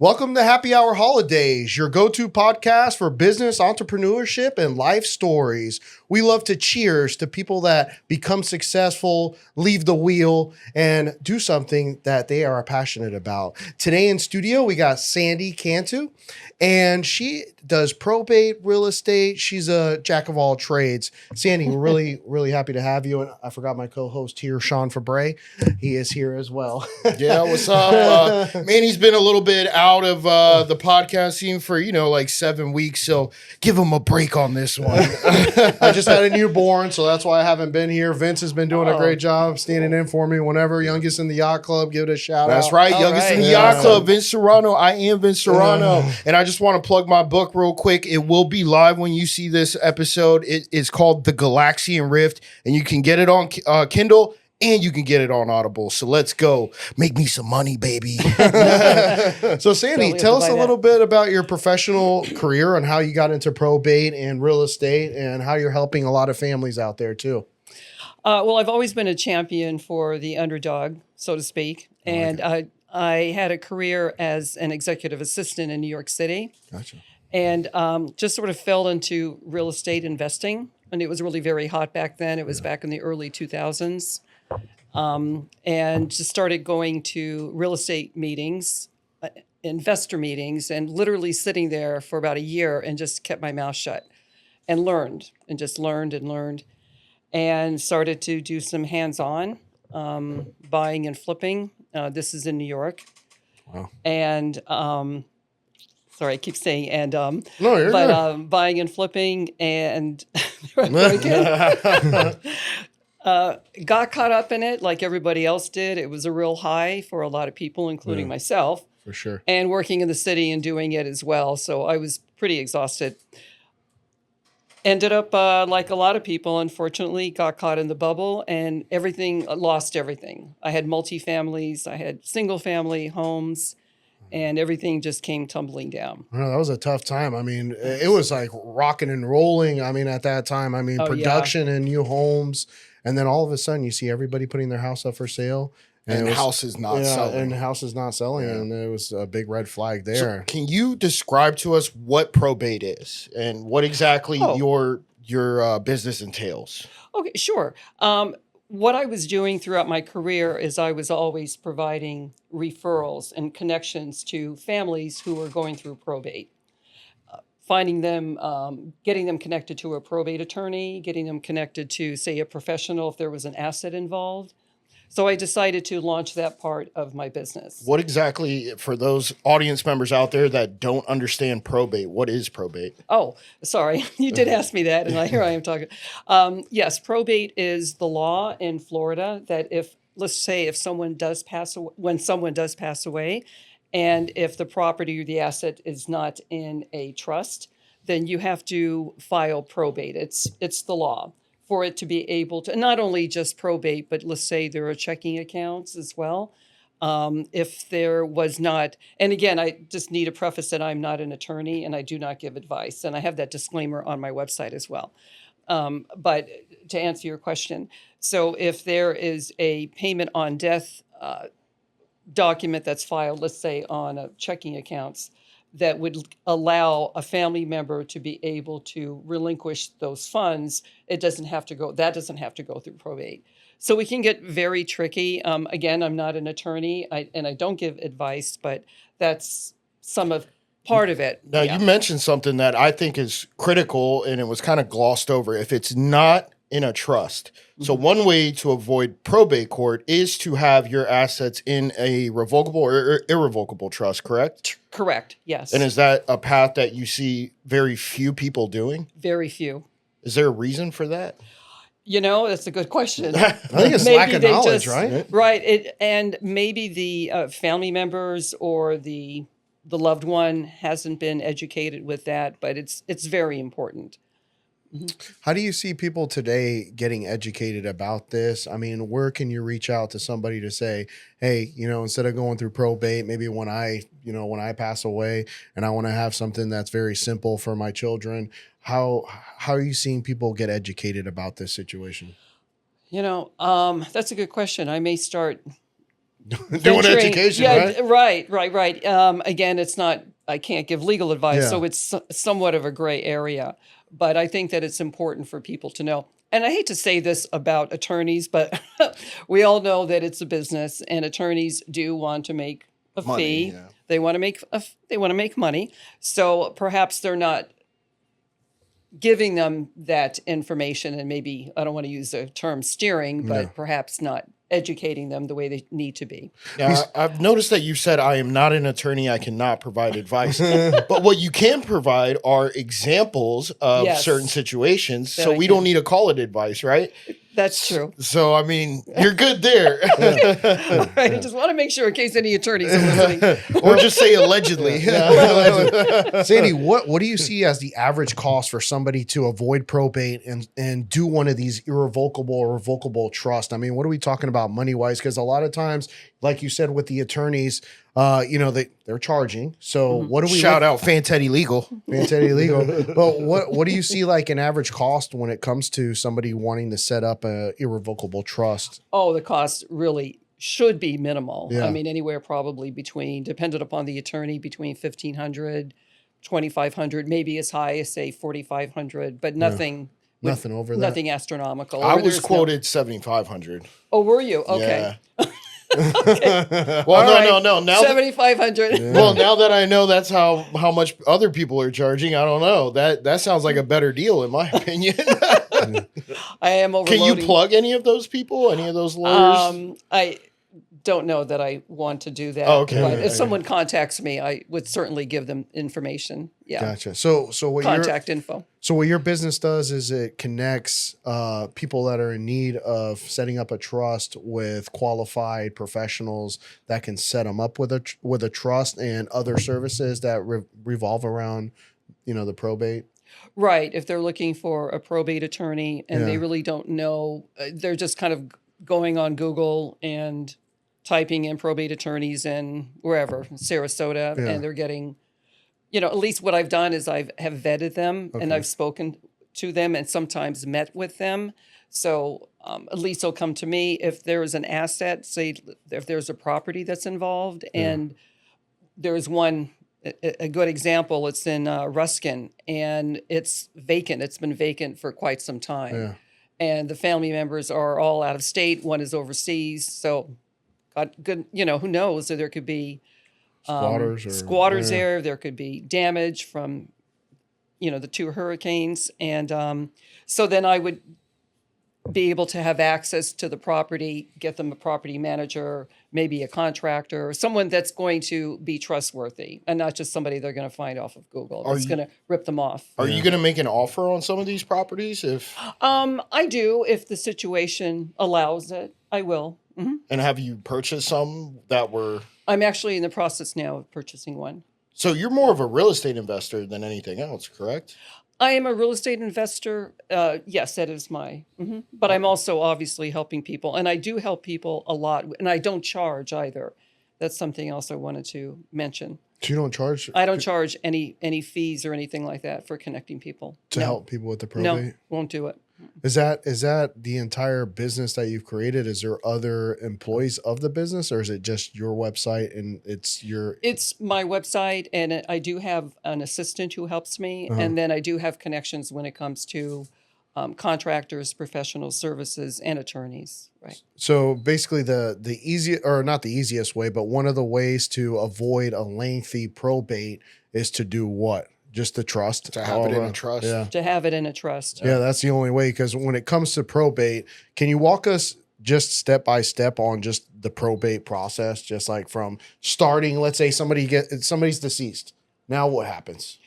Welcome to Happy Hour Holidaze, your go-to podcast for business, entrepreneurship, and life stories. We love to cheers to people that become successful, leave the wheel, and do something that they are passionate about. Today in studio, we got Sandy Cantu, and she does probate, real estate. She's a jack of all trades. Sandy, we're really happy to have you. And I forgot my co-host here, Sean Febre. He is here as well. Yeah, what's up? Manny's been a little bit out of the podcast scene for, like 7 weeks. So give him a break on this one. I just had a newborn, so that's why I haven't been here. Vince has been doing a great job standing in for me whenever. Youngest in the yacht club, give it a shout out. That's right. Youngest in the yacht club, Vince Serrano. I am Vince Serrano. And I just want to plug my book real quick. It will be live when you see this episode. It is called The Galaxian Rift, and you can get it on Kindle. And you can get it on Audible. So let's go. Make me some money, baby. So Sandy, tell us a little bit about your professional career and how you got into probate and real estate and how you're helping a lot of families out there too. Well, I've always been a champion for the underdog, so to speak. And I had a career as an executive assistant in New York City. Gotcha. And just sort of fell into real estate investing. And it was really very hot back then. It was back in the early 2000s. And just started going to real estate meetings, investor meetings, and literally sitting there for about a year and just kept my mouth shut and learned and just learned and started to do some hands-on buying and flipping. This is in New York. Wow. And sorry, I keep saying and no, you're good. Buying and flipping and got caught up in it like everybody else did. It was a real high for a lot of people, including myself. For sure. And working in the city and doing it as well. So I was pretty exhausted. Ended up, like a lot of people, unfortunately, got caught in the bubble and lost everything. I had multifamilies, I had single family homes, and everything just came tumbling down. Well, that was a tough time. I mean, it was like rocking and rolling. I mean, at that time, production and new homes. And then all of a sudden, you see everybody putting their house up for sale. And the house is not selling. And the house is not selling. Yeah. And there was a big red flag there. So can you describe to us what probate is and what exactly your business entails? Okay, sure. What I was doing throughout my career is I was always providing referrals and connections to families who were going through probate. Finding them, getting them connected to a probate attorney, getting them connected to, say, a professional if there was an asset involved. So I decided to launch that part of my business. What exactly, for those audience members out there that don't understand probate, what is probate? Oh, sorry. You did ask me that, and here I am talking. Yes, probate is the law in Florida that if someone does pass away, and if the property or the asset is not in a trust, then you have to file probate. It's the law for it to be able to, not only just probate, but let's say there are checking accounts as well. If there was not, and again, I just need to preface that I'm not an attorney and I do not give advice. And I have that disclaimer on my website as well. But to answer your question, so if there is a payment on death document that's filed, let's say on a checking accounts, that would allow a family member to be able to relinquish those funds, that doesn't have to go through probate. So we can get very tricky. Again, I'm not an attorney and I don't give advice, but that's part of it. Now, you mentioned something that I think is critical and it was kind of glossed over. If it's not in a trust. So one way to avoid probate court is to have your assets in a revocable or irrevocable trust, correct? Correct, yes. And is that a path that you see very few people doing? Very few. Is there a reason for that? That's a good question. I think it's lack of knowledge, right? Right. And maybe the family members or the loved one hasn't been educated with that, but it's very important. How do you see people today getting educated about this? I mean, where can you reach out to somebody to say, hey, instead of going through probate, maybe when I pass away and I want to have something that's very simple for my children, how are you seeing people get educated about this situation? That's a good question. I may start Doing education, right? Right. Again, it's not, I can't give legal advice, so it's somewhat of a gray area. But I think that it's important for people to know. And I hate to say this about attorneys, but we all know that it's a business, and attorneys do want to make a fee. Yeah. They want to make money. So perhaps they're not giving them that information, and maybe, I don't want to use the term steering, but perhaps not educating them the way they need to be. Yeah, I've noticed that you said, I am not an attorney, I cannot provide advice. But what you can provide are examples of certain situations, so we don't need to call it advice, right? That's true. So, I mean, you're good there. All right, I just want to make sure in case any attorneys are listening. Or just say allegedly. Sandy, what do you see as the average cost for somebody to avoid probate and do one of these irrevocable or revocable trust? I mean, what are we talking about money-wise? Because a lot of times, like you said with the attorneys, they're charging. So what do we shout out Fantetti Legal? Fantetti Legal. But what do you see like an average cost when it comes to somebody wanting to set up a irrevocable trust? Oh, the cost really should be minimal. Yeah. I mean, anywhere probably between, dependent upon the attorney, between $1,500, $2,500, maybe as high as say $4,500, but nothing. Nothing over that. Nothing astronomical. I was quoted $7,500. Oh, were you? Okay. Yeah. Okay. Well, no. Now $7,500. Well, now that I know that's how much other people are charging, I don't know. That sounds like a better deal, in my opinion. I am overloading. Can you plug any of those people? Any of those lawyers? I don't know that I want to do that. Oh, okay. But if someone contacts me, I would certainly give them information. Yeah. Gotcha. So what contact info. So what your business does is it connects people that are in need of setting up a trust with qualified professionals that can set them up with a trust and other services that revolve around, the probate. Right. If they're looking for a probate attorney and they really don't know, they're just kind of going on Google and typing in probate attorneys in wherever, Sarasota, and they're getting, at least what I've done is have vetted them and I've spoken to them and sometimes met with them. So at least they'll come to me if there is an asset, say if there's a property that's involved, and there's one, a good example, it's in Ruskin, and it's vacant. It's been vacant for quite some time. Yeah. And the family members are all out of state. One is overseas. So, good, who knows? So there could be squatters there. There could be damage from, the two hurricanes. And so then I would be able to have access to the property, get them a property manager, maybe a contractor, or someone that's going to be trustworthy and not just somebody they're going to find off of Google. That's going to rip them off. Are you going to make an offer on some of these properties? I do. If the situation allows it, I will. Mm-hmm. And have you purchased some that were... I'm actually in the process now of purchasing one. So you're more of a real estate investor than anything else, correct? I am a real estate investor. Yes, that is my. Mm-hmm. But I'm also obviously helping people, and I do help people a lot, and I don't charge either. That's something else I wanted to mention. So you don't charge? I don't charge any fees or anything like that for connecting people to help people with the probate. No, won't do it. Is that the entire business that you've created? Is there other employees of the business, or is it just your website and it's your... It's my website, and I do have an assistant who helps me, and then I do have connections when it comes to contractors, professional services, and attorneys. Right. So basically the easy, or not the easiest way, but one of the ways to avoid a lengthy probate is to do what? Just the trust. To have it in a trust. Yeah. To have it in a trust. Yeah, that's the only way. Because when it comes to probate, can you walk us just step by step on just the probate process? Just like from starting, let's say somebody's deceased. Now what happens?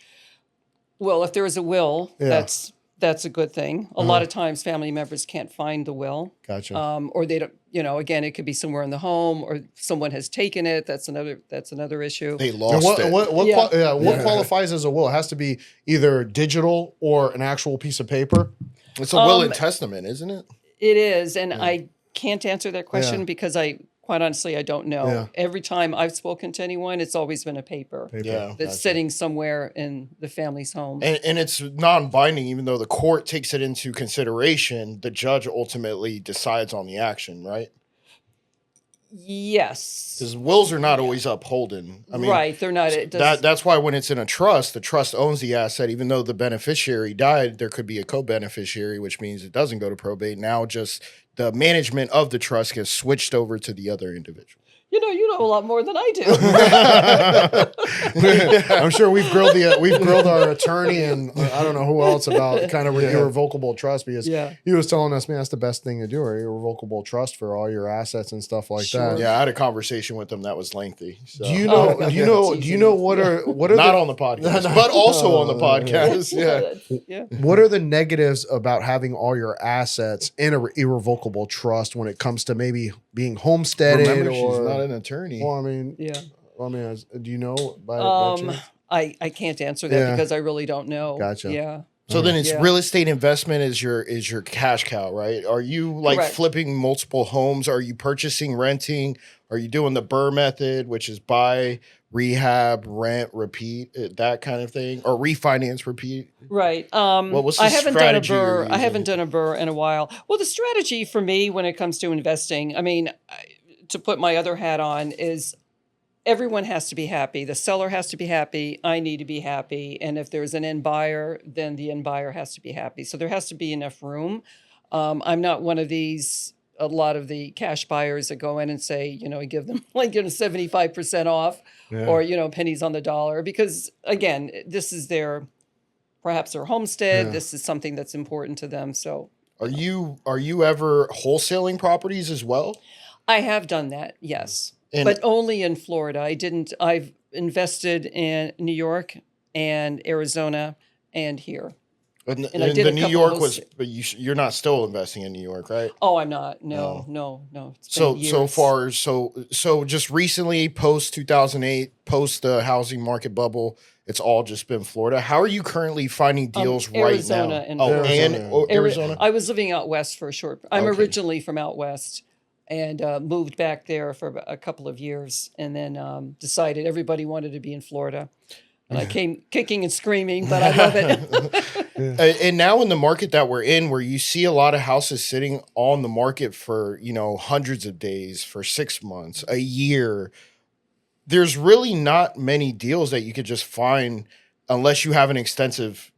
Well, if there is a will, that's a good thing. A lot of times family members can't find the will. Gotcha. Or they don't, again, it could be somewhere in the home or someone has taken it. That's another issue. They lost it. What qualifies as a will? It has to be either digital or an actual piece of paper. It's a will and testament, isn't it? It is. And I can't answer that question because quite honestly, I don't know. Yeah. Every time I've spoken to anyone, it's always been a paper that's sitting somewhere in the family's home. And it's non-binding, even though the court takes it into consideration. The judge ultimately decides on the action, right? Yes. Because wills are not always upholden. I mean, Right. They're not. It does, that's why when it's in a trust, the trust owns the asset. Even though the beneficiary died, there could be a co-beneficiary, which means it doesn't go to probate. Now just the management of the trust gets switched over to the other individual. you know a lot more than I do. I'm sure we've grilled our attorney and I don't know who else about kind of irrevocable trust, because he was telling us, man, that's the best thing to do, or irrevocable trust for all your assets and stuff like that. Yeah, I had a conversation with him that was lengthy. So. Do you know what are not on the podcast, but also on the podcast? What are the negatives about having all your assets in an irrevocable trust when it comes to maybe being homesteaded? Remember, she's not an attorney. Well, I mean, do you know? By chance? I can't answer that because I really don't know. Gotcha. Yeah. So then it's real estate investment is your cash cow, right? Are you like flipping multiple homes? Are you purchasing, renting? Are you doing the Burr method, which is buy, rehab, rent, repeat, that kind of thing, or refinance, repeat? Right. What was the I haven't done a Burr. I haven't done a Burr in a while. Well, the strategy for me when it comes to investing, I mean, to put my other hat on, is everyone has to be happy. The seller has to be happy. I need to be happy. And if there's an end buyer, then the end buyer has to be happy. So there has to be enough room. I'm not one of these, a lot of the cash buyers that go in and say, give them 75% off or, pennies on the dollar. Because again, this is perhaps their homestead. This is something that's important to them. So are you ever wholesaling properties as well? I have done that, yes, but only in Florida. I've invested in New York and Arizona and here. And I did the New York but you're not still investing in New York, right? Oh, I'm not. No. It's been years. So just recently, post 2008, post the housing market bubble, it's all just been Florida. How are you currently finding deals right now? Arizona. I was living out west for a short. I'm originally from out west. And moved back there for a couple of years, and then decided everybody wanted to be in Florida. And I came kicking and screaming, but I love it. And now in the market that we're in, where you see a lot of houses sitting on the market for, hundreds of days, for 6 months, a year, there's really not many deals that you could just find unless you have an extensive,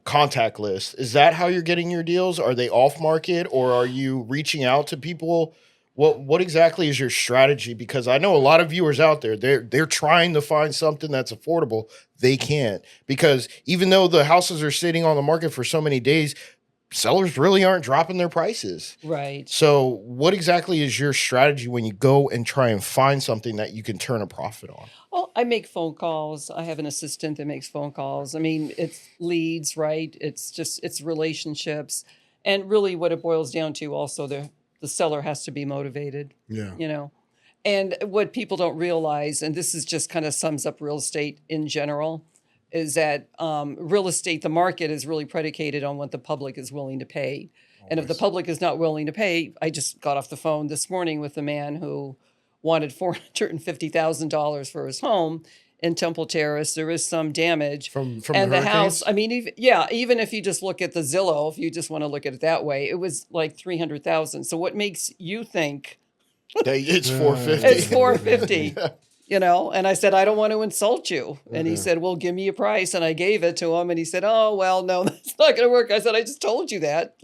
contact list. Is that how you're getting your deals? Are they off market, or are you reaching out to people? What exactly is your strategy? Because I know a lot of viewers out there, they're trying to find something that's affordable. They can't, because even though the houses are sitting on the market for so many days, sellers really aren't dropping their prices. Right. So what exactly is your strategy when you go and try and find something that you can turn a profit on? Well, I make phone calls. I have an assistant that makes phone calls. I mean, it's leads, right? It's relationships. And really what it boils down to also, the seller has to be motivated. Yeah. And what people don't realize, and this is just kind of sums up real estate in general, is that real estate, the market is really predicated on what the public is willing to pay. And if the public is not willing to pay, I just got off the phone this morning with a man who wanted $450,000 for his home in Temple Terrace. There is some damage from and the house. I mean, even if you just look at the Zillow, if you just want to look at it that way, it was like $300,000. So what makes you think it's $450? It's $450. And I said, I don't want to insult you. And he said, well, give me a price. And I gave it to him. And he said, oh, well, no, that's not going to work. I said, I just told you that.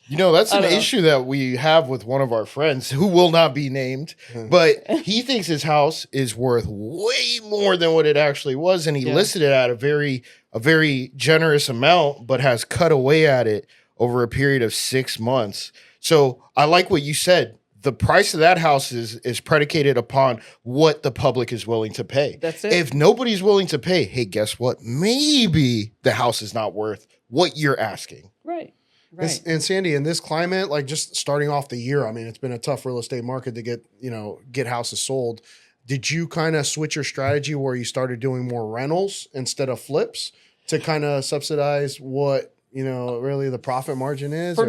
That's an issue that we have with one of our friends who will not be named, but he thinks his house is worth way more than what it actually was. And he listed it at a very generous amount, but has cut away at it over a period of 6 months. So I like what you said. The price of that house is predicated upon what the public is willing to pay. That's it. If nobody's willing to pay, hey, guess what? Maybe the house is not worth what you're asking. Right. Right. And Sandy, in this climate, like just starting off the year, I mean, it's been a tough real estate market to get houses sold. Did you kind of switch your strategy where you started doing more rentals instead of flips to kind of subsidize what, really the profit margin is?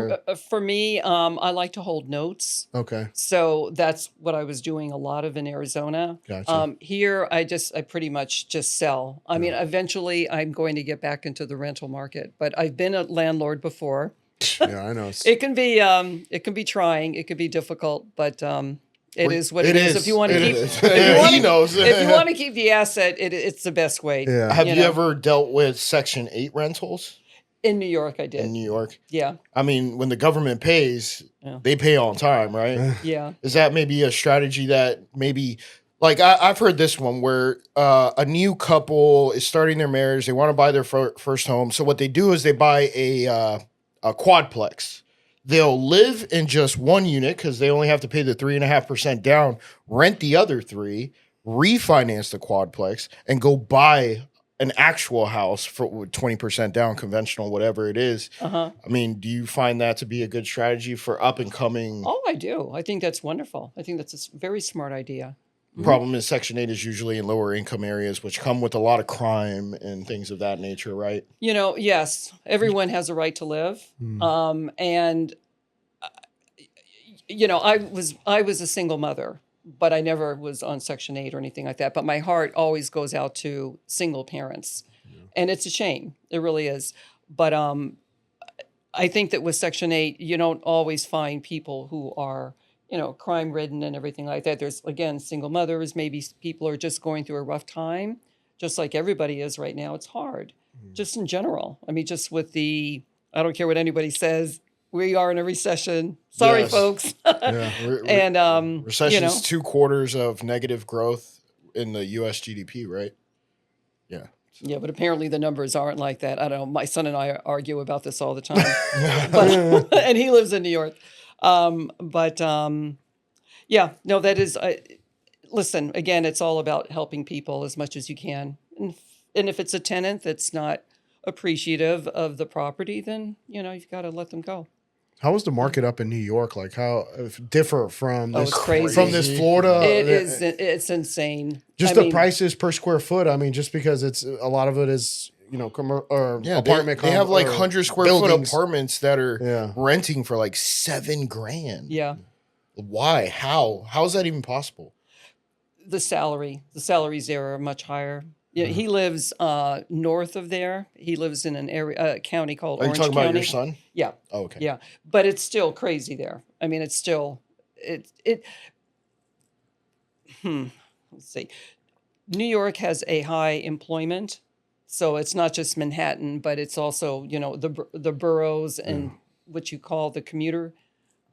For me, I like to hold notes. Okay. So that's what I was doing a lot of in Arizona. Gotcha. Here, I pretty much just sell. I mean, eventually I'm going to get back into the rental market, but I've been a landlord before. Yeah, I know. It can be trying. It can be difficult, but It is what it is. If you want to It keep, is. if you want He to, knows. if you want to keep the asset, it's the best way. Yeah. Have you know. ever dealt with Section 8 rentals In New York, I did. in New York? Yeah, I mean, when the government pays, Yeah. they pay on time, right? yeah. Is that maybe a strategy that maybe, like, I've heard this one where a new couple is starting their marriage, they want to buy their first home. So what they do is they buy a quadplex. They'll live in just one unit because they only have to pay the 3.5% down, rent the other three, refinance the quadplex, and go buy an actual house for 20% down, conventional, whatever it is. Uh-huh. I mean, do you find that to be a good strategy for up and coming? Oh, I do. I think that's wonderful. I think that's a very smart idea. Problem is Section 8 is usually in lower income areas, which come with a lot of crime and things of that nature, right? You know, yes, everyone has a right to live. And you know, I was a single mother, but I never was on Section 8 or anything like that. But my heart always goes out to single parents. And it's a shame. It really is. But I think that with Section 8, you don't always find people who are, you know, crime ridden and everything like that. There's, again, single mothers. Maybe people are just going through a rough time, just like everybody is right now. It's hard, just in general. I mean, just with I don't care what anybody says, we are in a recession. Sorry, Yes. folks. Yeah. And, Recession's you know, 2 quarters of negative growth in the U.S. GDP, right? Yeah. yeah, but apparently the numbers aren't like that. I don't know. My son and I argue about this all the time, but, and he lives in New York. Yeah, no, that is, listen, again, it's all about helping people as much as you can. And if it's a tenant that's not appreciative of the property, then, you know, you've got to let them go. How was the market up in New York? Like how differ from Oh, this, it's crazy. from this Florida? It's insane. Just I the mean, prices per square foot. I mean, just because it's a lot of it is, you know, apartment. They have like 100 square foot buildings. apartments that are Yeah. renting for like $7,000. Yeah. Why? How is that even possible? The salaries there are much higher. Yeah, he lives north of there. He lives in an area, county called Are you Orange talking County. about your son? Yeah. Oh, okay. Yeah, but it's still crazy there. I mean, it's still let's see. New York has a high employment, so it's not just Manhattan, but it's also, you know, the boroughs and what you call the commuter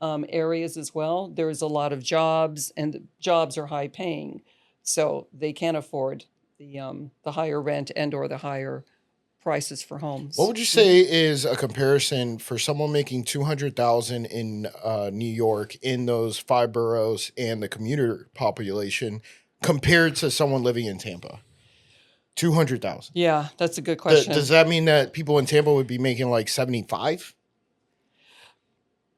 areas as well. There's a lot of jobs, and the jobs are high paying, so they can't afford the higher rent and or the higher prices for homes. What would you say is a comparison for someone making $200,000 in New York in those 5 boroughs and the commuter population compared to someone living in Tampa? 200,000. Yeah, that's a good question. Does that mean that people in Tampa would be making like 75?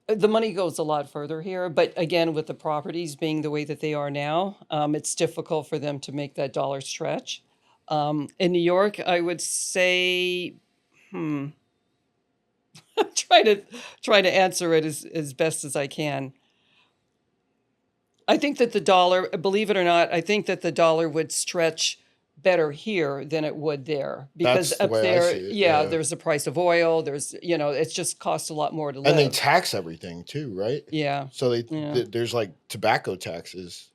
The money goes a lot further here, but again, with the properties being the way that they are now, it's difficult for them to make that dollar stretch. In New York, I would say, try to answer it as best as I can. I think that the dollar, believe it or not, I think that the dollar would stretch better here than it would there, because That's the up way I there, see it, yeah, yeah. there's the price of oil. There's, you know, it's just costs a lot more to live. And they tax everything too, right? Yeah. So Yeah. there's like tobacco taxes,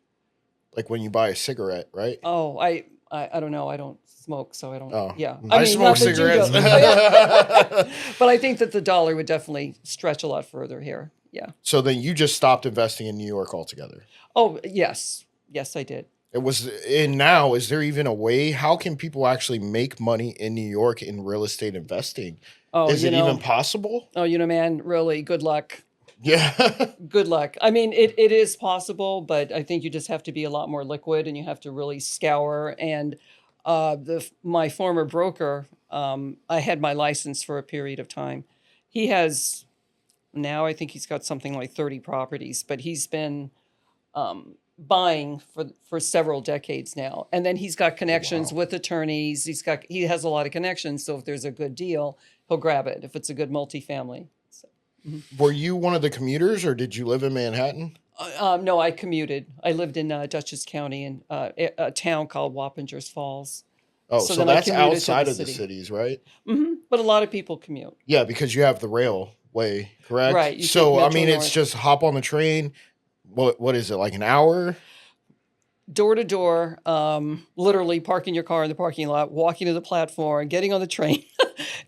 like when you buy a cigarette, right? Oh, I don't know. I don't smoke, so I don't. Oh. Yeah, I mean, smoke not that you cigarettes. don't. But I think that the dollar would definitely stretch a lot further here. Yeah. So then you just stopped investing in New York altogether. Oh, yes, I did. It was, and now is there even a way? How can people actually make money in New York in real estate investing? Oh, Is it even possible? Oh, you know, man, really, good luck. Yeah. Good luck. I mean, it is possible, but I think you just have to be a lot more liquid, and you have to really scour. And my former broker, I had my license for a period of time. He has now, I think he's got something like 30 properties, but he's been buying for several decades now. And then he's got connections with attorneys. He has a lot of connections. So if there's a good deal, he'll grab it if it's a good multifamily. So. Were you one of the commuters, or did you live in Manhattan? No, I commuted. I lived in Dutchess County in a town called Wappingers Falls. Oh, So so then I that's commuted to outside the of the city. cities, right? But a lot of people commute. Yeah, because you have the railway, correct? Right, you So, take I Metro mean, it's North. just hop on the train, what is it, like an hour? Door to door, literally parking your car in the parking lot, walking to the platform, getting on the train.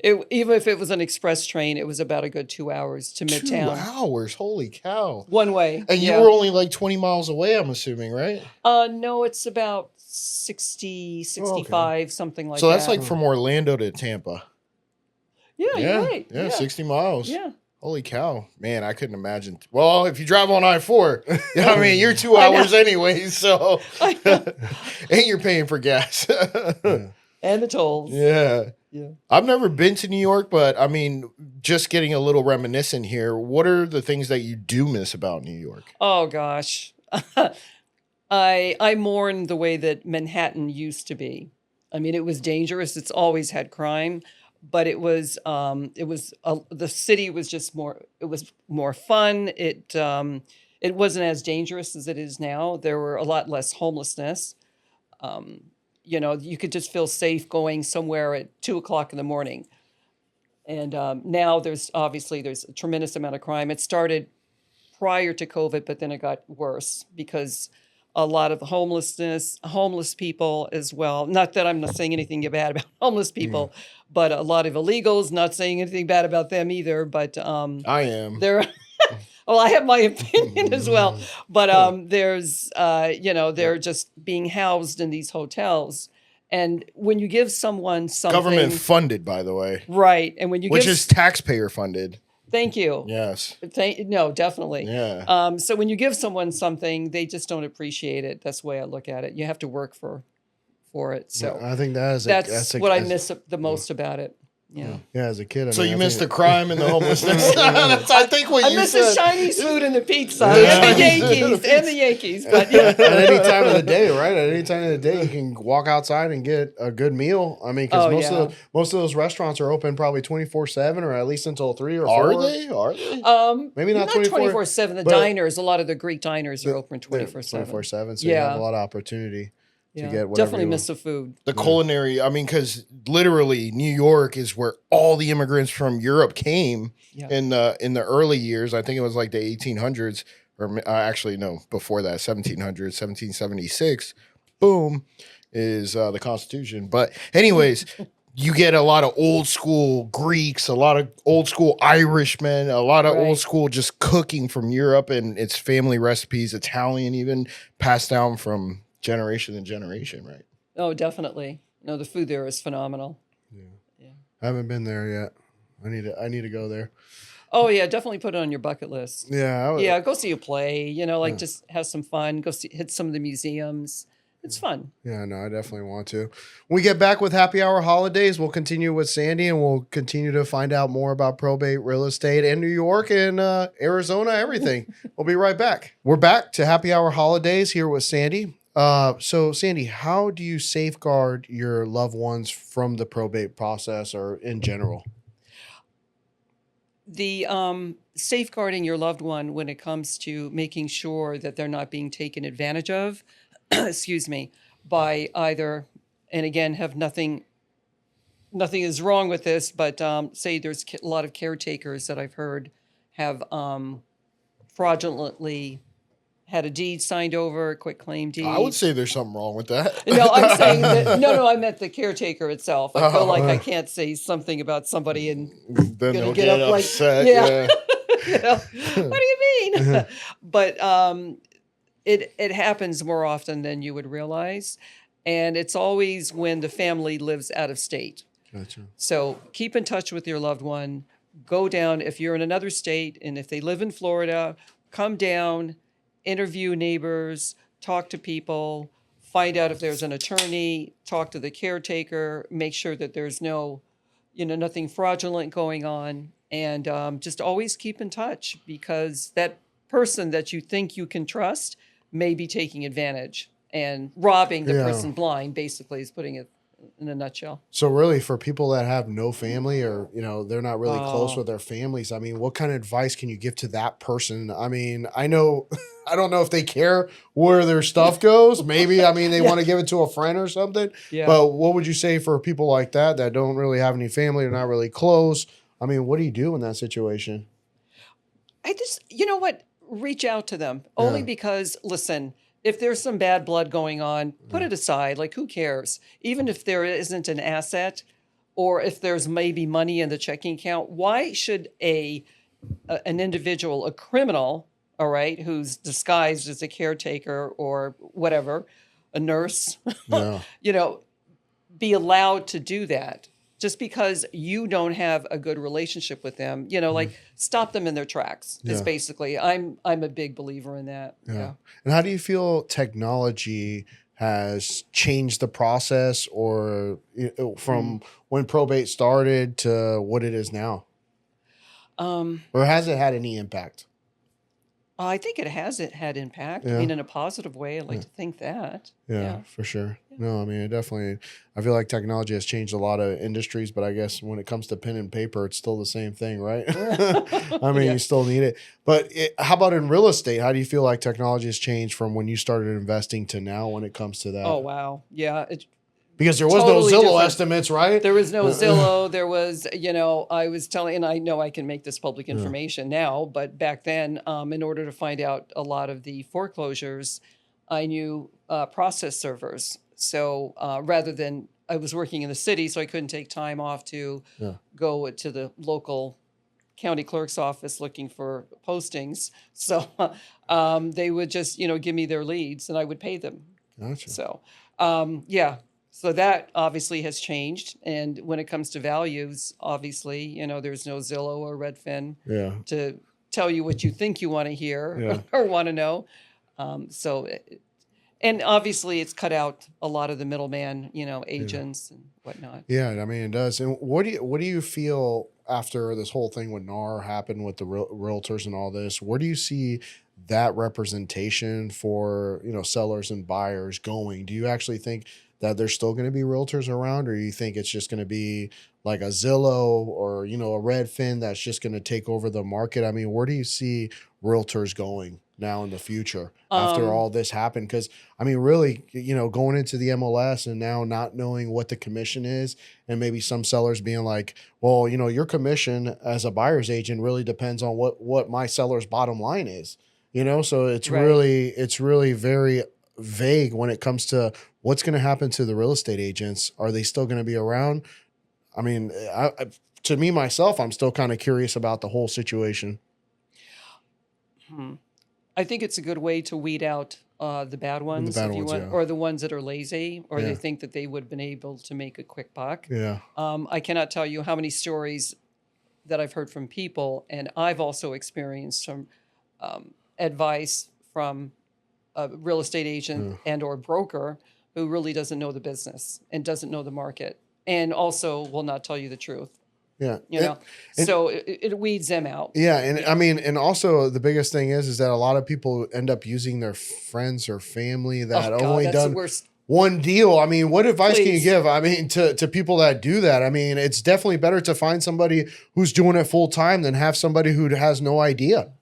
Even if it was an express train, it was about a good 2 hours to 2 Midtown. hours, holy cow. One way. And you were only like 20 miles away, I'm assuming, right? No, it's about 60, 65, something like that. So that's like from Orlando to Tampa. Yeah, you're right. Yeah, 60 miles. Yeah. Holy cow. Man, I couldn't imagine. Well, if you drive on I-4, I mean, you're 2 hours anyway, so. And you're paying for gas. And the tolls. Yeah. Yeah. I've never been to New York, but I mean, just getting a little reminiscent here, what are the things that you do miss about New York? Oh, gosh. I mourn the way that Manhattan used to be. I mean, it was dangerous. It's always had crime. But the city was just more fun. It wasn't as dangerous as it is now. There were a lot less homelessness. You could just feel safe going somewhere at 2:00 in the morning. And now there's a tremendous amount of crime. It started prior to COVID, but then it got worse because a lot of homeless people as well. Not that I'm not saying anything bad about homeless people, but a lot of illegals, not saying anything bad about them either. But I am. They're well, I have my opinion as well. But they're just being housed in these hotels. And when you give someone something, Government funded, by the way. Right. And which is taxpayer funded. Thank you. Yes. No, definitely. Yeah. So when you give someone something, they just don't appreciate it. That's the way I look at it. You have to work for it. So I think that's what I miss the most about it. Yeah. Yeah, as a kid. So you missed the crime and the homelessness. That's, I think what you miss said. the Chinese food and the pizza and the Yankees. But yeah. At any time of the day, right? At any time of the day, you can walk outside and get a good meal. I mean, because most of those restaurants are open probably 24/7 or at least until 3 or 4. Are they? Maybe not 24/7. The diners, a lot of the Greek diners are open 24/7. 24/7. So you have a lot of opportunity. To get whatever definitely miss the food. The culinary, I mean, because literally New York is where all the immigrants from Europe came in the early years. I think it was like the 1800s, or actually, no, before that, 1700s, 1776. Boom, is the Constitution. But anyways, you get a lot of old school Greeks, a lot of old school Irishmen, a lot of old school just cooking from Europe, and it's family recipes, Italian even, passed down from generation to generation, right? Oh, definitely. No, the food there is phenomenal. Yeah. I haven't been there yet. I need to go there. Oh yeah, definitely put it on your bucket list. Yeah. Go see a play, just have some fun, hit some of the museums. It's fun. Yeah, no, I definitely want to. When we get back with Happy Hour Holidays, we'll continue with Sandy and we'll continue to find out more about probate, real estate, and New York and Arizona, everything. We'll be right back. We're back to Happy Hour Holidays here with Sandy. So Sandy, how do you safeguard your loved ones from the probate process or in general? The safeguarding your loved one when it comes to making sure that they're not being taken advantage of, excuse me, by either, and again, have nothing is wrong with this, but say there's a lot of caretakers that I've heard have fraudulently had a deed signed over, a quitclaim deed. I would say there's something wrong with that. No, I'm saying that, no, I meant the caretaker itself. I feel like I can't say something about somebody and then they'll get up upset. What do you mean? But it happens more often than you would realize. And it's always when the family lives out of state. Gotcha. So keep in touch with your loved one. Go down, if you're in another state and if they live in Florida, come down, interview neighbors, talk to people, find out if there's an attorney, talk to the caretaker, make sure that there's nothing fraudulent going on, and just always keep in touch because that person that you think you can trust may be taking advantage and robbing the person blind, basically, is putting it in a nutshell. So really for people that have no family or, they're not really close with their families, I mean, what kind of advice can you give to that person? I mean, I don't know if they care where their stuff goes. Maybe, I mean, they want to give it to a friend or something. Yeah. But what would you say for people like that don't really have any family, they're not really close? I mean, what do you do in that situation? You know what? reach out to them only because, listen, if there's some bad blood going on, put it aside. Like, who cares? Even if there isn't an asset or if there's maybe money in the checking account, why should an individual, a criminal, all right, who's disguised as a caretaker or whatever, a nurse, you know, be allowed to do that just because you don't have a good relationship with them? You know, like, stop them in their tracks. Is basically, I'm a big believer in that. Yeah. And how do you feel technology has changed the process, or from when probate started to what it is now? Or has it had any impact? I think it has had impact. I mean, in a positive way. I'd like to think that. Yeah, for sure. No, I mean, it definitely, I feel like technology has changed a lot of industries, but I guess when it comes to pen and paper, it's still the same thing, right? I mean, you still need it. But how about in real estate? How do you feel like technology has changed from when you started investing to now when it comes to that? Oh, wow. Yeah. Because there was totally no Zillow different. estimates, right? There was no Zillow. There was, you know, I was telling, and I know I can make this public information now, but back then, in order to find out a lot of the foreclosures, I knew process servers. So rather than, I was working in the city, so I couldn't take time off to go to the local county clerk's office looking for postings. So they would just, you know, give me their leads and I would pay them. Gotcha. So, yeah. So that obviously has changed. And when it comes to values, obviously, you know, there's no Zillow or Redfin to tell you what you think you want to hear or want to know. And obviously it's cut out a lot of the middleman, you know, agents and whatnot. Yeah, I mean, it does. And what do you feel after this whole thing with NAR happened with the realtors and all this? Where do you see that representation for, you know, sellers and buyers going? Do you actually think that there's still going to be realtors around, or you think it's just going to be like a Zillow or, you know, a Redfin that's just going to take over the market? I mean, where do you see realtors going now in the future after all this happened? Because, I mean, really, you know, going into the MLS and now not knowing what the commission is, and maybe some sellers being like, well, you know, your commission as a buyer's agent really depends on what my seller's bottom line is, you know? So it's really very vague when it comes to what's going to happen to the real estate agents. Are they still going to be around? I mean, to me, myself, I'm still kind of curious about the whole situation. I think it's a good way to weed out the bad ones, or the ones that are lazy, or they think that they would have been able to make a quick buck. Yeah. I cannot tell you how many stories that I've heard from people, and I've also experienced some advice from a real estate agent and or broker who really doesn't know the business and doesn't know the market, and also will not tell you the truth. Yeah. You know, so it weeds them out. Yeah. And I mean, and also the biggest thing is that a lot of people end up using their friends or family that only done one deal. I mean, what advice can you give? I mean, to people that do that? I mean, it's definitely better to find somebody who's doing it full time than have somebody who has no idea.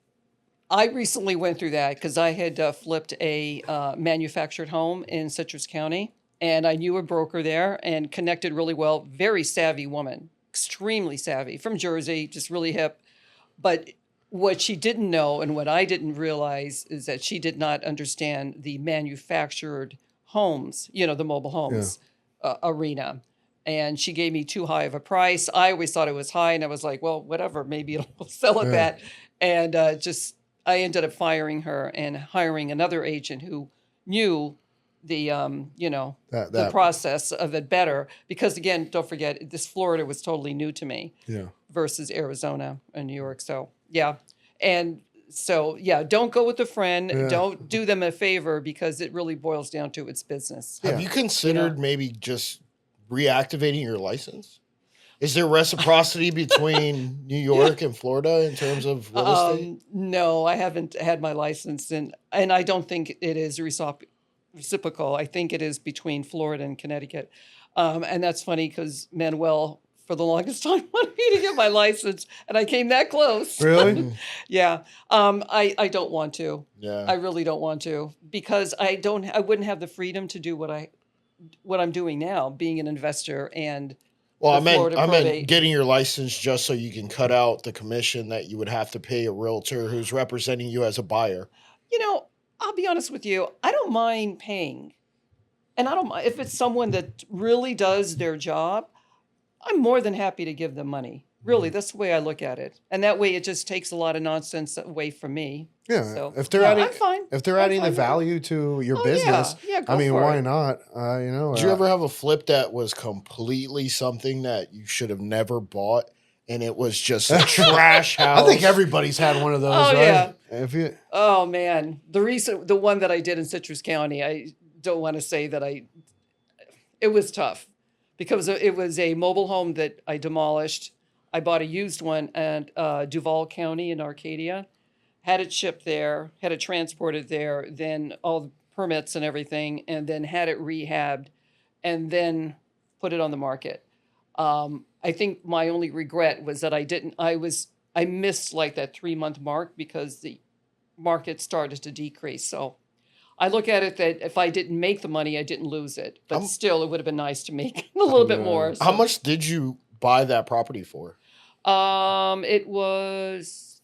I recently went through that because I had flipped a manufactured home in Citrus County, and I knew a broker there and connected really well. Very savvy woman, extremely savvy, from Jersey, just really hip. But what she didn't know and what I didn't realize is that she did not understand the manufactured homes, you know, the mobile homes arena. And she gave me too high of a price. I always thought it was high, and I was like, well, whatever, maybe it'll sell at that. And I ended up firing her and hiring another agent who knew the, the process of it better. Because again, don't forget, this Florida was totally new to me versus Arizona and New York. So, yeah. And so, yeah, don't go with a friend. Yeah. Don't do them a favor, because it really boils down to its business. Have you considered maybe just reactivating your license? Is there reciprocity between New York and Florida in terms of real estate? No, I haven't had my license, and I don't think it is reciprocal. I think it is between Florida and Connecticut. And that's funny because Manuel, for the longest time, wanted me to get my license, and I came that close. Really? Yeah. I don't want to. Yeah. I really don't want to, because I wouldn't have the freedom to do what I'm doing now, being an investor and Well, the Florida I meant probate. getting your license just so you can cut out the commission that you would have to pay a realtor who's representing you as a buyer. You know, I'll be honest with you. I don't mind paying. And I don't mind if it's someone that really does their job, I'm more than happy to give them money. Really, that's the way I look at it. And that way it just takes a lot of nonsense away from me. Yeah, So, if they're no, adding, I'm fine. if they're I'm adding the fine with it. value to your Oh, business, yeah, go I mean, for why it. not? You know, Did you ever have a flip that was completely something that you should have never bought and it was just a trash house? I think everybody's had one of those. Oh, right? yeah. If you, Oh man, the one that I did in Citrus County, I don't want to say that it was tough because it was a mobile home that I demolished. I bought a used one at Duval County in Arcadia, had it shipped there, had it transported there, then all the permits and everything, and then had it rehabbed, and then put it on the market. I think my only regret was that I missed like that 3-month mark because the market started to decrease. So I look at it that if I didn't make the money, I didn't lose it. But still, it would have been nice to make a little bit more. So. How much did you buy that property for? It was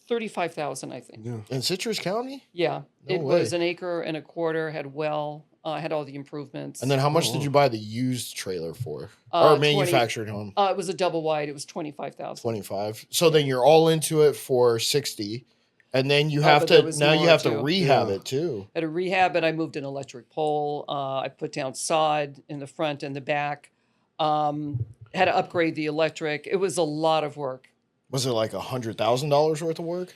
35,000, I think. yeah. In Citrus County? Yeah, No it way. was an acre and a quarter. Had well, had all the improvements. And then how much Oh. did you buy the used trailer for? Uh, Or manufactured home? it was a double wide. It was 25,000. 25. So then you're all into it for 60. And then you have but there to, was now you more, have to too. rehab Yeah. it too. At a rehab, and I moved an electric pole. I put down sod in the front and the back. Had to upgrade the electric. It was a lot of work. Was it like $100,000 worth of work?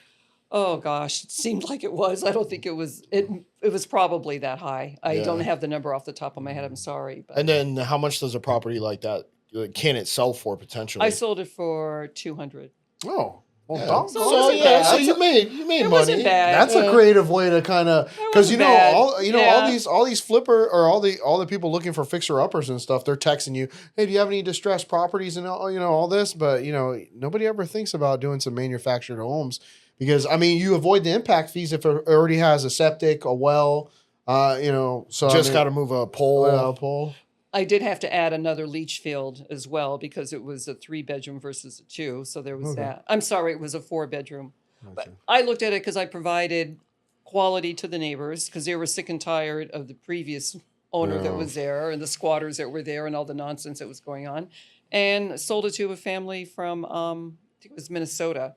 Oh gosh, it seemed like it was. I don't think it was. It was probably that high. I Yeah. don't have the number off the top of my head. I'm sorry, but And then how much does a property like that, can it sell for potentially? I sold it for 200. Oh, well, Yeah. dog- So it So wasn't yeah, bad. so you made It money. wasn't bad. that's a creative way to kind of because wasn't bad. Yeah. all these flipper or all the people looking for fixer uppers and stuff, they're texting you, hey, do you have any distressed properties and all this, but nobody ever thinks about doing some manufactured homes because I mean you avoid the impact fees if it already has a septic, a well, so Just got to move a pole. pole. I did have to add another leach field as well because it was a 3-bedroom versus a 2. So there was Okay. that. I'm sorry, it was a 4-bedroom. But I looked at it because I provided quality to the neighbors because they were sick and tired of the previous owner that Yeah. was there and the squatters that were there and all the nonsense that was going on. And sold it to a family from, I think it was Minnesota.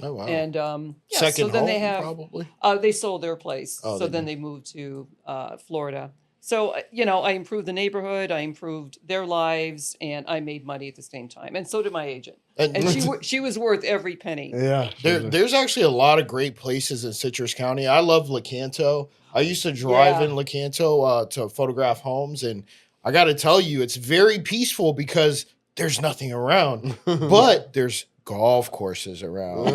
Oh wow. And yeah, Second so then home they have, probably. they sold their place. Oh, So they then did. they moved to Florida. So, I improved the neighborhood, I improved their lives, and I made money at the same time. And so did my agent. And And she was worth every penny. Yeah, there's actually a lot of great places in Citrus County. I love Lecanto. I used to drive Yeah. in Lecanto to photograph homes, and I got to tell you, it's very peaceful because there's nothing around, but there's golf courses around.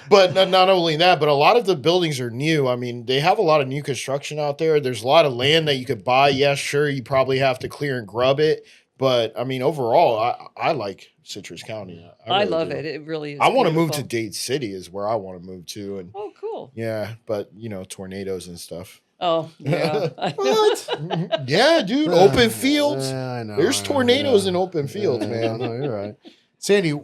But not only that, but a lot of the buildings are new. I mean, they have a lot of new construction out there. There's a lot of land that you could buy. Yes, sure, you probably have to clear and grub it. But I mean, overall, I like Citrus County. I really love do. it. It really is. I want to move to beautiful. Dade City is where I want to move to. And Oh, cool. yeah, but tornadoes and stuff. Oh, yeah. What? Yeah, dude. Open fields. I know. There's tornadoes yeah. in open fields, Yeah, man. No, you're right. Sandy,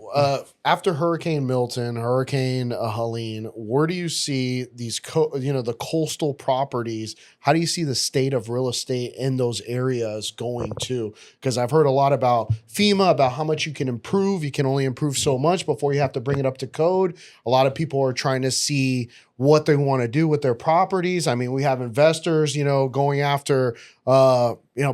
after Hurricane Milton, Hurricane Helene, where do you see these, the coastal properties? How do you see the state of real estate in those areas going to? Because I've heard a lot about FEMA, about how much you can improve. You can only improve so much before you have to bring it up to code. A lot of people are trying to see what they want to do with their properties. I mean, we have investors, going after,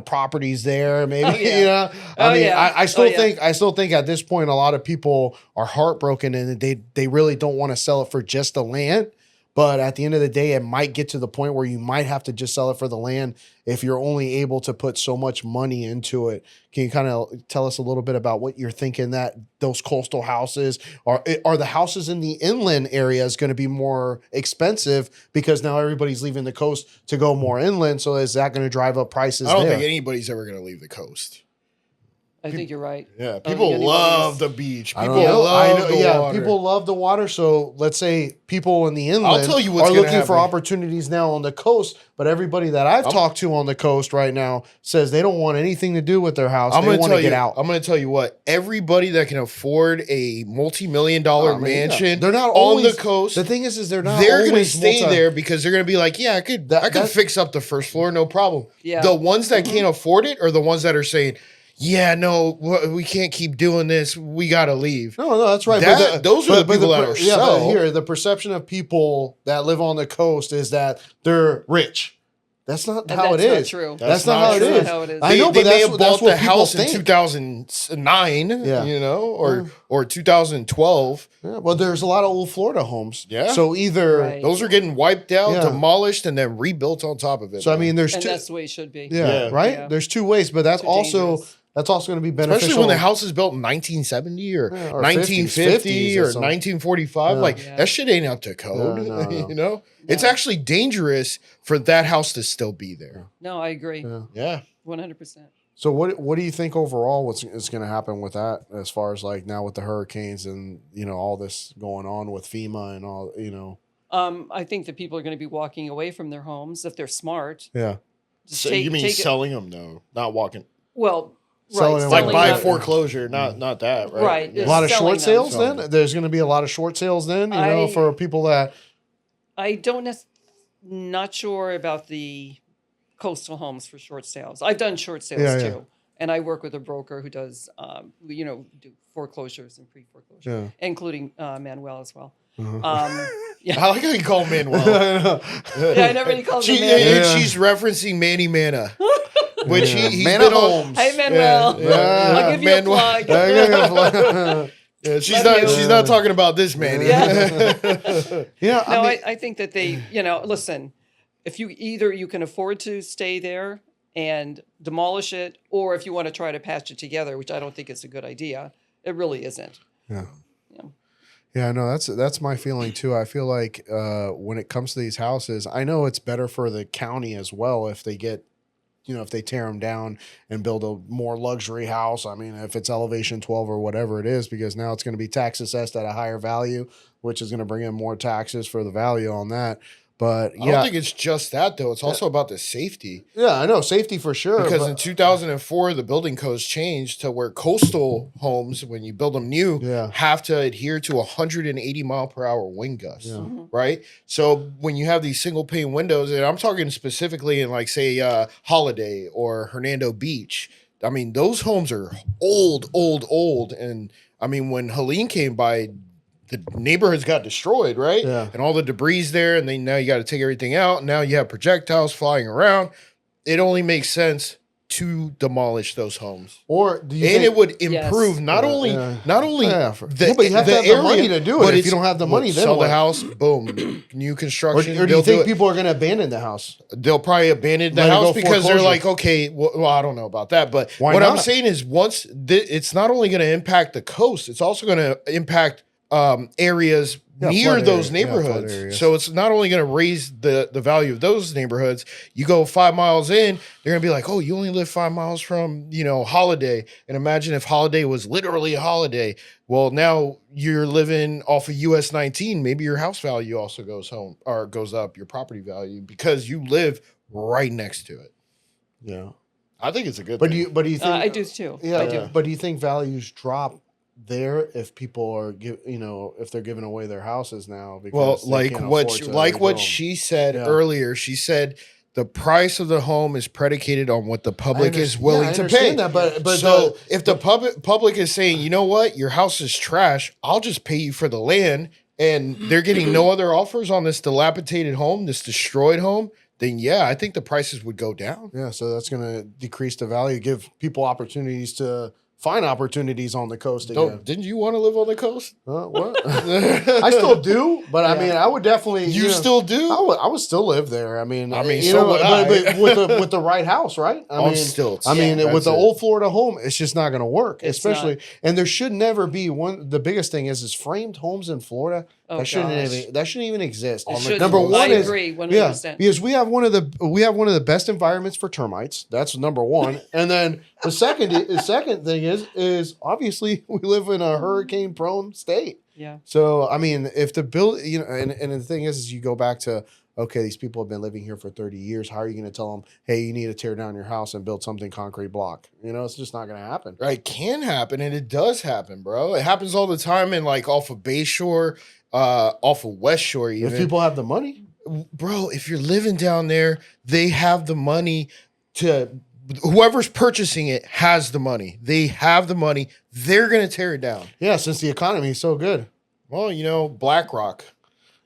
properties there. Maybe, Oh, yeah. I Oh, mean, yeah. I still Oh, yeah. think, at this point, a lot of people are heartbroken and they really don't want to sell it for just the land. But at the end of the day, it might get to the point where you might have to just sell it for the land if you're only able to put so much money into it. Can you kind of tell us a little bit about what you're thinking that those coastal houses are the houses in the inland areas going to be more expensive because now everybody's leaving the coast to go more inland? So is that going to drive up prices I don't there? think anybody's ever going to leave the coast. I think you're right. Yeah, I don't people think anybody love is- the beach. I People don't know. love the yeah, water. people love the water. So let's say people in the inland tell you what's are gonna looking for happen. opportunities now on the coast. But everybody that I've talked to on the coast right now says they don't want anything to do with their house. I'm They gonna want tell to you. get out. I'm gonna tell you what. Everybody that can afford a multi-million-dollar I mean, yeah. mansion, They're not on always, the coast. The thing is they're not. They're gonna always stay there because they're gonna be like, yeah, I could That- fix up the first floor, no problem. Yeah. The ones that can't afford it are the ones that are saying, yeah, no, we can't keep doing this. We gotta leave. No, that's right. Those are the people that are yeah, but so- here the perception of people that live on the coast is that they're rich. That's not And how it that's not is. true. That's not how it That's not is. how it is. I know, they but may that's have bought what the people house in think. 2009, Yeah. you know, or 2012. Yeah, well, there's a lot of old Florida homes. Yeah. So either Right. Those are getting wiped out, Yeah. demolished, and then rebuilt on top of it. so I man. mean there's And two. that's the way it should be. Yeah, Yeah. right. Yeah. There's two ways, but that's Too also dangerous. going to be beneficial. especially when the house is built in 1970 or, Yeah, or 1950 50s or or something. 1945. Yeah. Like Yeah. that shit ain't up to code. No, no. You know, it's actually dangerous for that house to still be there. No, I agree. Yeah. Yeah. 100%. So what do you think overall is going to happen with that as far as like now with the hurricanes and all this going on with FEMA and all I think that people are going to be walking away from their homes if they're smart. yeah. Just So take- you mean take it- selling them though, not walking, Well, Selling right. them like Selling by them. foreclosure, not that, right? Right. Yeah. A lot of Selling short them. sales Selling then. There's going to be a lot of short sales then, for people that I don't not sure about the coastal homes for short sales. I've done short sales Yeah, too. yeah. And I work with a broker who does, do foreclosures and pre-foreclosure, Yeah. including Manuel as well. Uh-huh. Yeah. I like how you call Manuel. Yeah, I never really called him Manny. Yeah. She's referencing Manny Mana, which he's Manna been on. Homes. Hey, Manuel. Yeah, yeah. I'll give you Manuel. a plug. Yeah, she's Love not. you. She's not talking about this Manny. Yeah. Yeah, No, I mean, I think that they, listen, if you can afford to stay there and demolish it, or if you want to try to patch it together, which I don't think is a good idea, it really isn't. yeah. Yeah. Yeah, no, that's my feeling too. I feel like when it comes to these houses, I know it's better for the county as well if they get, if they tear them down and build a more luxury house. I mean, if it's elevation 12 or whatever it is, because now it's going to be tax assessed at a higher value, which is going to bring in more taxes for the value on that. But I don't think it's just that though. It's also about the safety. yeah, I know safety for sure. Because but- in 2004, the building codes changed to where coastal homes, when you build them new, Yeah. have to adhere to 180 mile per hour wind gusts, Yeah. right? So when you have these single pane windows, and I'm talking specifically in like say Holiday or Hernando Beach, I mean those homes are old, and I mean when Helene came by, the neighborhoods got destroyed, right? Yeah. And all the debris there, and then now you got to take everything out. Now you have projectiles flying around. It only makes sense to demolish those homes, or do you and think, it would Yes. improve not only Yeah, the but you have to have the area, money to do it. but If it's- you don't have the money, then sell what? the house, boom, new Or, construction. or do they'll you think it. people are going to abandon the house? They'll probably abandon the Let it house go because they're foreclosure. like, okay, well, I don't know about that, but Why what I'm not? saying is once it's not only going to impact the coast, it's also going to impact areas Yeah, near flood those area. Yeah, flood neighborhoods. areas. So it's not only going to raise the value of those neighborhoods. You go 5 miles in, they're going to be like, oh, you only live 5 miles from, Holiday. And imagine if Holiday was literally a holiday. Well, now you're living off of US 19. Maybe your house value also goes up, your property value, because you live right next to it. Yeah. I think it's a good But thing. do you think I do too. Yeah, I do. but do you think values drop there if people are if they're giving away their houses now because Well, they like can't what afford to what rebuild them? she said Yeah. earlier, she said the price of the home is predicated on what the public is I willing to pay. understand that, but so if the public is saying, you know what, your house is trash, I'll just pay you for the land, and they're getting no other offers on this dilapidated home, this destroyed home, then yeah, I think the prices would go down. yeah, so that's going to decrease the value, give people opportunities to find opportunities on the coast again. Didn't you want to live on the coast? What? I still do, but I mean, I would definitely. You still do? I would still live there. I mean, so would I. but with the right house, right? On stilts. I mean, Yeah, with the that's it. old Florida home, it's just not going to work. It's especially, and there should never be one. The biggest thing is framed homes in Florida Oh, That shouldn't gosh. even exist. It shouldn't. Number one I is agree 100%. yeah, because we have one of the best environments for termites. That's number one. And then the second thing is obviously we live in a hurricane prone state. Yeah. So I mean, if the build, and the thing is you go back to, okay, these people have been living here for 30 years. How are you going to tell them, hey, you need to tear down your house and build something concrete block? It's just not going to happen. Right, can happen, and it does happen, bro. It happens all the time, in like off of Bayshore, off of West Shore, even. If people have the money, bro, if you're living down there, they have the money to. Whoever's purchasing it has the money. They have the money. They're gonna tear it down. yeah, since the economy is so good. Well, BlackRock.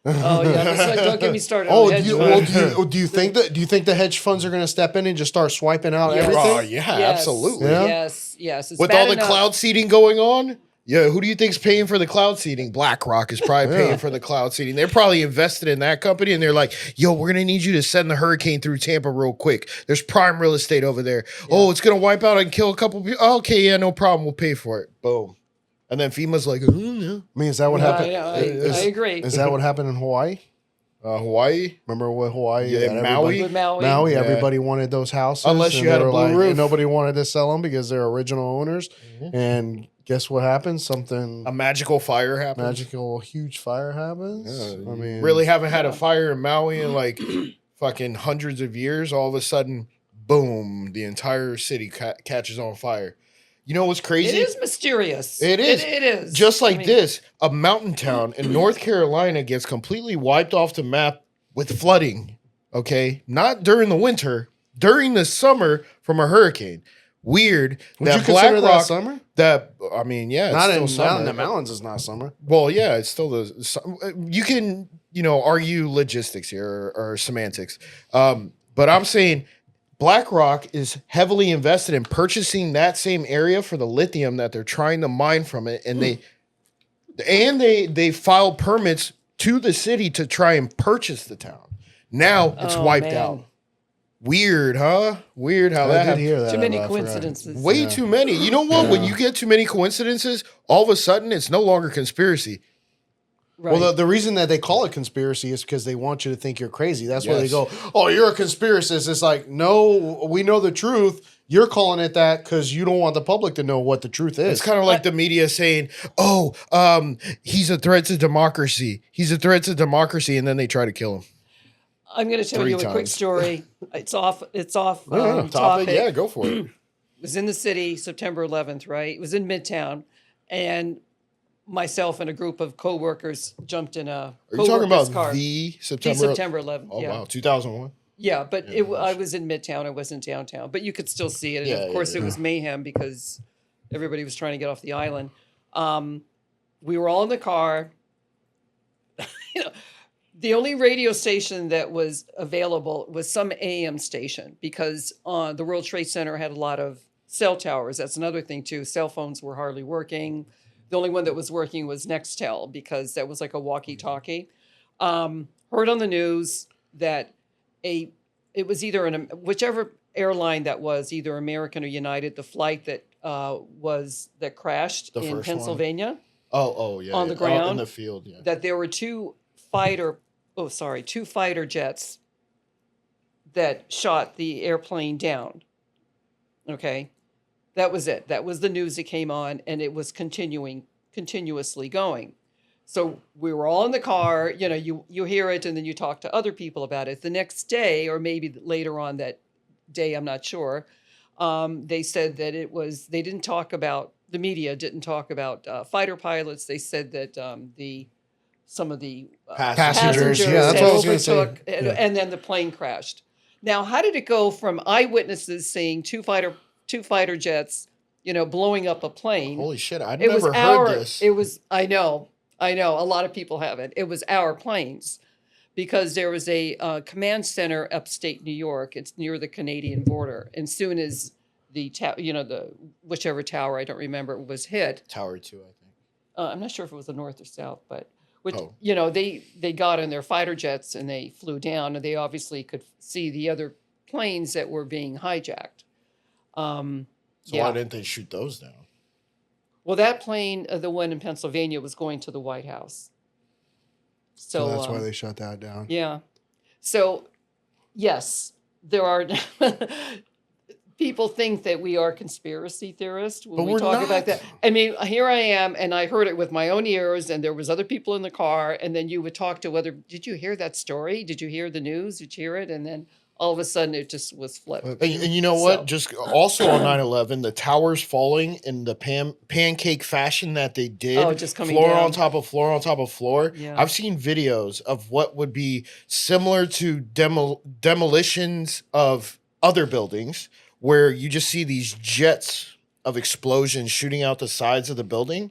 Oh yeah, don't get me started. Oh, on hedge funds. do you think the hedge funds are going to step in and just start swiping out Yes. everything? Oh yeah, Yes. absolutely. Yeah. Yes. It's With bad all the enough. cloud seeding going on, yeah, who do you think's paying for the cloud seeding? BlackRock is probably paying for the cloud seeding. They're probably invested in that company, and they're like, "Yo, we're gonna need you to send the hurricane through Tampa real quick. There's prime real estate over there. Oh, it's gonna wipe out and kill a couple people. Oh, okay, yeah, no problem. We'll pay for it. Boom." And then FEMA's like, no. I mean, is that what happened? Yeah, I agree. Is that what happened in Hawaii? Hawaii. Remember what Hawaii? Yeah, that Maui. With Maui. Maui, Yeah. everybody wanted those houses. Unless and you had they a were blue roof. and nobody wanted to sell them because they're original owners. Mhm. And guess what happened? Something A magical fire happened. magical, huge fire happens. Yeah, I mean, really haven't had a fire in Maui in like fucking hundreds of years. All of a sudden, boom, the entire city catches on fire. You know what's crazy? It is mysterious. It is. It is. Just like I mean, this, a mountain town in North Carolina gets completely wiped off the map with flooding. Okay, not during the winter, during the summer from a hurricane. Weird. would you that consider that BlackRock. summer? That I mean, yeah, it's Not still in summer. the mountains. It's not summer. Well, yeah, it's still you can, argue logistics here or semantics. But I'm saying BlackRock is heavily invested in purchasing that same area for the lithium that they're trying to mine from it. And they filed permits to the city to try and purchase the town. Now it's wiped man. out. Weird, huh? Weird how I that did happened. hear that. Too many I forgot. coincidences. Way too many. You know what? When Yeah. you get too many coincidences, all of a sudden it's no longer conspiracy. Right. Well, the reason that they call it conspiracy is because they want you to think you're crazy. That's why they Yes. go, "Oh, you're a conspiracist." It's like, no, we know the truth. You're calling it that because you don't want the public to know what the truth is. It's kind of like the media saying, "Oh, he's a threat to democracy. He's a threat to democracy," and then they try to kill him. I'm going to tell 3 you a quick times. story. It's off. Topic. Topic. Yeah, go for it. It was in the city, September 11th, right? It was in Midtown, and myself and a group of coworkers jumped in a Are you talking coworker's about car. the The September? September 11th. Oh yeah. wow, 2001. Yeah, but I was in Midtown. I wasn't downtown, but you could still see it. And Yeah, of course, yeah, it was mayhem because everybody was trying to get off the island. We were all in the car. The only radio station that was available was some AM station because the World Trade Center had a lot of cell towers. That's another thing too. Cell phones were hardly working. The only one that was working was Nextel because that was like a walkie-talkie. Heard on the news that it was either whichever airline that was, either American or United, the flight that crashed The in first one. Pennsylvania, Oh yeah. On the yeah. ground? in the field. Yeah. that there were two fighter jets that shot the airplane down. Okay. That was it. That was the news that came on, and it was continuously going. So we were all in the car, you hear it and then you talk to other people about it. The next day, or maybe later on that day, I'm not sure, they said that they didn't talk about, the media didn't talk about fighter pilots. They said that some of the Passengers, yeah, that's had what I was gonna say. overtook, and then the plane crashed. Now, how did it go from eyewitnesses saying two fighter jets, blowing up a plane? Holy shit! I'd It was never heard our. this. It was. I know. A lot of people haven't. It was our planes, because there was a command center upstate New York. It's near the Canadian border, and soon as the whichever tower, I don't remember, was hit. Tower 2, I think. I'm not sure if it was the north or south, but Oh. they got in their fighter jets and they flew down, and they obviously could see the other planes that were being hijacked. So Yeah. why didn't they shoot those down? Well, that plane, the one in Pennsylvania, was going to the White House. So that's why they shut that down. Yeah. So, yes, there are people think that we are conspiracy theorists when we talk about that. I mean, here I am, and I heard it with my own ears, and there was other people in the car, and then you would talk to whether, did you hear that story? Did you hear the news? Did you hear it? And then all of a sudden it just was flipped. And you know what? Just also on 9/11, the towers falling in the pancake fashion that they did. Just coming floor down. on top of floor on top of floor. Yeah. I've seen videos of what would be similar to demolitions of other buildings where you just see these jets of explosions shooting out the sides of the building.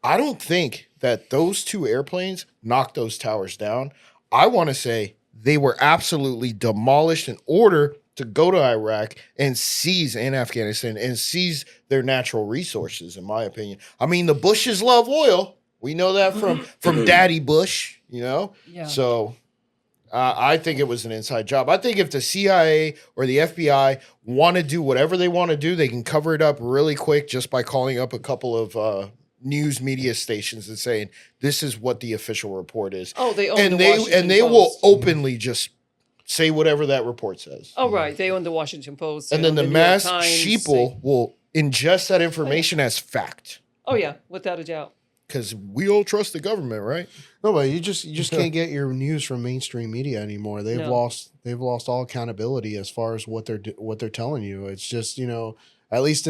I don't think that those two airplanes knocked those towers down. I want to say they were absolutely demolished in order to go to Iraq and seize in Afghanistan and seize their natural resources, in my opinion. I mean, the Bushes love oil. We know that from Daddy Bush, you know? Yeah. So I think it was an inside job. I think if the CIA or the FBI want to do whatever they want to do, they can cover it up really quick just by calling up a couple of news media stations and saying, this is what the official report is. Oh, they own and the they Washington and they Post. will openly just say whatever that report says. Oh, right. They own the Washington Post. And then the New York mass Times, sheeple will ingest that information as fact. Oh, yeah, without a doubt. Because we all trust the government, right? No, but you just can't get your news from mainstream media anymore. They've lost all accountability as far as what they're telling you. It's just, you know, at least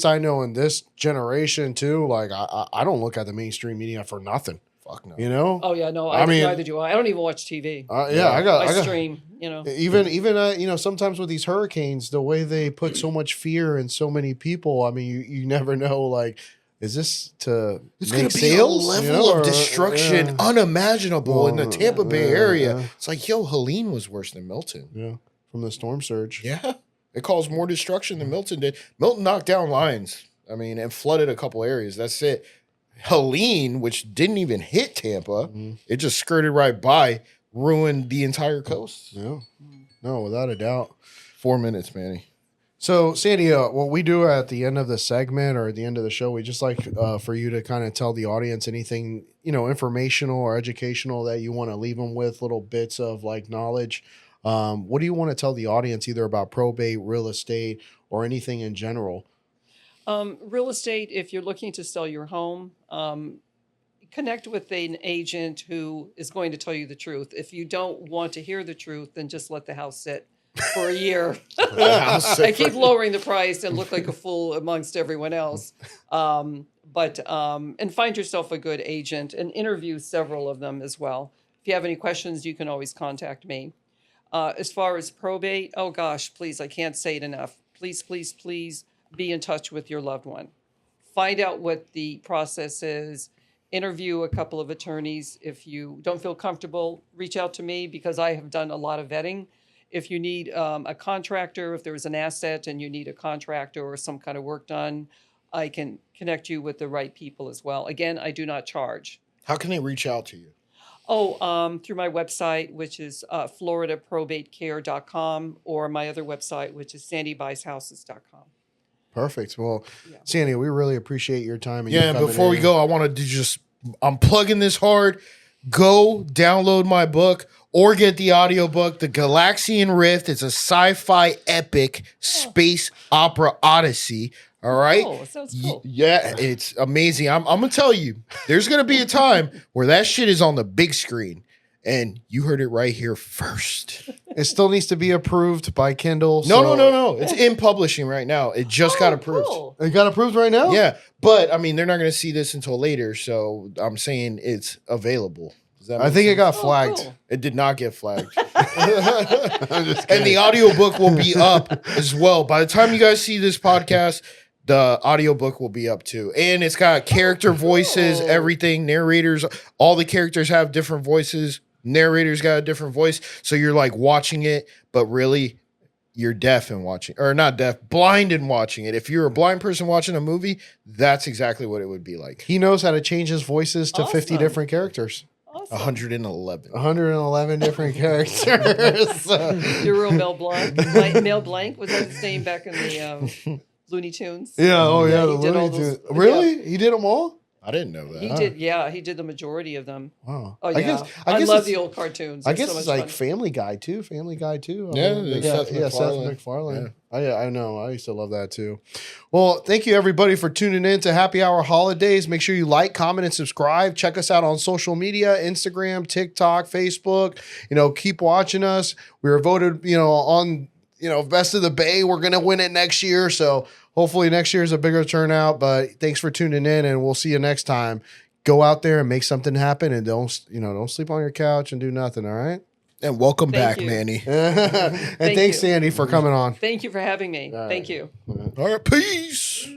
I know in this generation too. Like I don't look at the mainstream media for nothing. Fuck no. You know? Oh yeah, no. I mean, neither do I. I don't even watch TV. I stream. You know, even you know, sometimes with these hurricanes, the way they put so much fear in so many people. I mean, you never know. Like, is this to It's make going to be sales? a level you know, of destruction unimaginable in the Tampa Bay area. Yeah. It's like, yo, Helene was worse than Milton. Yeah, from the storm surge. Yeah. It caused more destruction than Milton did. Milton knocked down lines, I mean, and flooded a couple areas. That's it. Helene, which didn't even hit Tampa, it just skirted right by, ruined the entire coast. Yeah, no, without a doubt. 4 minutes, Manny. So, Sandy, what we do at the end of the segment or at the end of the show, we just like for you to kind of tell the audience anything, you know, informational or educational that you want to leave them with, little bits of like knowledge. What do you want to tell the audience either about probate, real estate, or anything in general? Real estate, if you're looking to sell your home, connect with an agent who is going to tell you the truth. If you don't want to hear the truth, then just let the house sit for a year. I keep lowering the price and look like a fool amongst everyone else. And find yourself a good agent and interview several of them as well. If you have any questions, you can always contact me. As far as probate, oh gosh, please, I can't say it enough. Please, please, please be in touch with your loved one. Find out what the process is. Interview a couple of attorneys. If you don't feel comfortable, reach out to me because I have done a lot of vetting. If you need a contractor, if there's an asset and you need a contractor or some kind of work done, I can connect you with the right people as well. Again, I do not charge. How can they reach out to you? Through my website, which is floridaprobatecare.com, or my other website, which is sandybuysHouses.com. Perfect. Well, Sandy, we really appreciate your time. And and before we go, I wanted to I'm plugging this hard. Go download my book or get the audiobook, The Galaxian Rift. It's a sci-fi epic space opera odyssey. All right. Oh, it sounds cool. Yeah, it's amazing. I'm going to tell you, there's going to be a time where that shit is on the big screen. And you heard it right here first. It still needs to be approved by Kindle. No. It's in publishing right now. It just got approved. Cool. It got approved right now? Yeah. But, I mean, they're not going to see this until later. So I'm saying it's available. I think it got flagged. Cool. It did not get flagged. And the audiobook will be up as well. By the time you guys see this podcast, the audiobook will be up too. And it's got character voices, everything, narrators. All the characters have different voices. Narrator's got a different voice. So you're like watching it, but really you're deaf and watching, or not deaf, blind and watching it. If you're a blind person watching a movie, that's exactly what it would be like. He knows how to change his voices to 50 Awesome. different characters. Awesome. 111. 111 different characters. You're real Mel Blanc. Mel Blanc, was that his name back in the Looney Tunes? Yeah, Yeah, the he did all Looney those- Tunes. Really? He did them all? I didn't know that. He did. Yeah, he did the majority of them. Wow. Oh yeah, I guess love it's- the old cartoons. I They're guess so it's much like fun. Family Guy too. Yeah, Seth MacFarlane. I know. I used to love that too. Well, thank you everybody for tuning in to Happy Hour Holidays. Make sure you like, comment, and subscribe. Check us out on social media: Instagram, TikTok, Facebook. Keep watching us. We were voted, on Best of the Bay. We're gonna win it next year. So hopefully next year is a bigger turnout. But thanks for tuning in, and we'll see you next time. Go out there and make something happen, and don't sleep on your couch and do nothing. All right. And welcome Thank back, you. Manny. And thanks, you. Sandy, for coming on. Thank you for having me. Thank you. All right, peace.